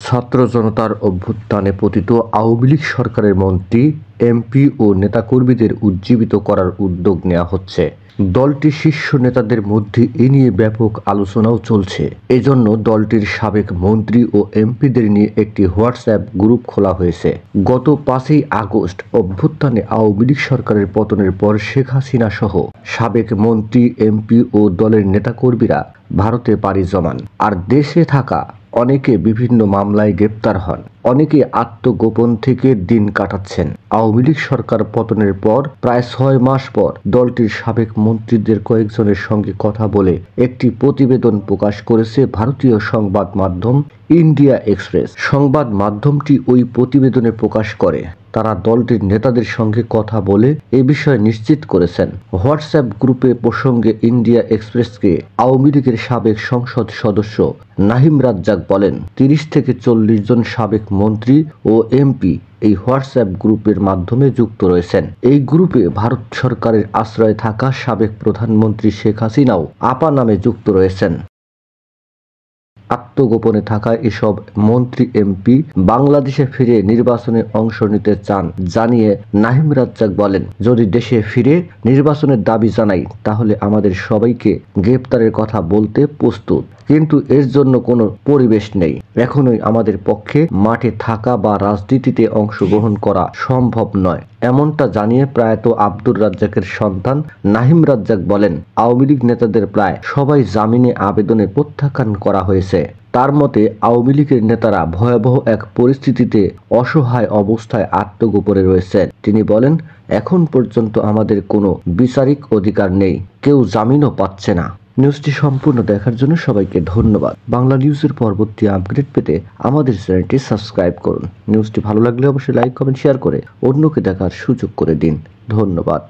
ছাত্র জনতার অভ্যুত্থানে পতিত আওয়ামী লীগ সরকারের মন্ত্রী, এমপি ও নেতাকর্মীদের উজ্জীবিত করার উদ্যোগ নেওয়া হচ্ছে। দলটির শীর্ষ নেতাদের মধ্যে এ নিয়ে ব্যাপক আলোচনাও চলছে। এজন্য দলটির সাবেক মন্ত্রী ও এমপিদের নিয়ে একটি হোয়াটসঅ্যাপ গ্রুপ খোলা হয়েছে। গত 5ই আগস্ট অভ্যুত্থানে আওয়ামী লীগ সরকারের পতনের পর শেখ হাসিনা সহ সাবেক মন্ত্রী, এমপি ও দলের নেতাকর্মীরা ভারতে পাড়ি জমান। আর দেশে থাকা অনেকে বিভিন্ন মামলায় গ্রেপ্তার হন, অনেকে আত্মগোপন থেকে দিন কাটাচ্ছেন। আওয়ামী লীগ সরকার পতনের পর প্রায় 6 মাস পর দলটির সাবেক মন্ত্রীদের কয়েকজনের সঙ্গে কথা বলে একটি প্রতিবেদন প্রকাশ করেছে ভারতীয় সংবাদ মাধ্যম ইন্ডিয়া এক্সপ্রেস। সংবাদ মাধ্যমটি ওই প্রতিবেদনে প্রকাশ করে তারা দলটির নেতাদের সঙ্গে কথা বলে এ বিষয়ে নিশ্চিত করেছেন। হোয়াটসঅ্যাপ গ্রুপে প্রসঙ্গে ইন্ডিয়া এক্সপ্রেসকে আওয়ামী লীগের সাবেক সংসদ সদস্য নাহিম রাজ্জাক বলেন, 30 থেকে 40 জন সাবেক মন্ত্রী ও এমপি এই হোয়াটসঅ্যাপ গ্রুপের মাধ্যমে যুক্ত রয়েছেন। এই গ্রুপে ভারত সরকারের আশ্রয়ে থাকা সাবেক প্রধানমন্ত্রী শেখ হাসিনাও আপা নামে যুক্ত রয়েছেন। আত্মগোপনে থাকা এসব মন্ত্রী, এমপি বাংলাদেশে ফিরে নির্বাচনে অংশ নিতে চান জানিয়ে নাহিম রাজ্জাক বলেন, যদি দেশে ফিরে নির্বাচনের দাবি জানাই তাহলে আমাদের সবাইকে গ্রেপ্তারের কথা বলতে প্রস্তুত, কিন্তু এর জন্য কোনো পরিবেশ নেই। এখনই আমাদের পক্ষে মাঠে থাকা বা রাজনীতিতে অংশগ্রহণ করা সম্ভব নয়, এমনটা জানিয়ে প্রয়াত আব্দুর রাজ্জাকের সন্তান নাহিম রাজ্জাক বলেন, আওয়ামী লীগ নেতাদের প্রায় সবাই জামিনে আবেদনে প্রত্যাখ্যান করা হয়েছে। তার মতে আওয়ামী লীগের নেতারা ভয়াবহ এক পরিস্থিতিতে অসহায় অবস্থায় আত্মগোপনে রয়েছেন। তিনি বলেন, এখন পর্যন্ত আমাদের কোনো বিচারিক অধিকার নেই, কেউ জামিনও পাচ্ছে না। নিউজটি সম্পূর্ণ দেখার জন্য সবাইকে ধন্যবাদ। বাংলা নিউজের পরবর্তী আপডেট পেতে আমাদের চ্যানেলটি সাবস্ক্রাইব করুন। নিউজটি ভালো লাগলে অবশ্যই লাইক, কমেন্ট, শেয়ার করে অন্যকে দেখার সুযোগ করে দিন। ধন্যবাদ।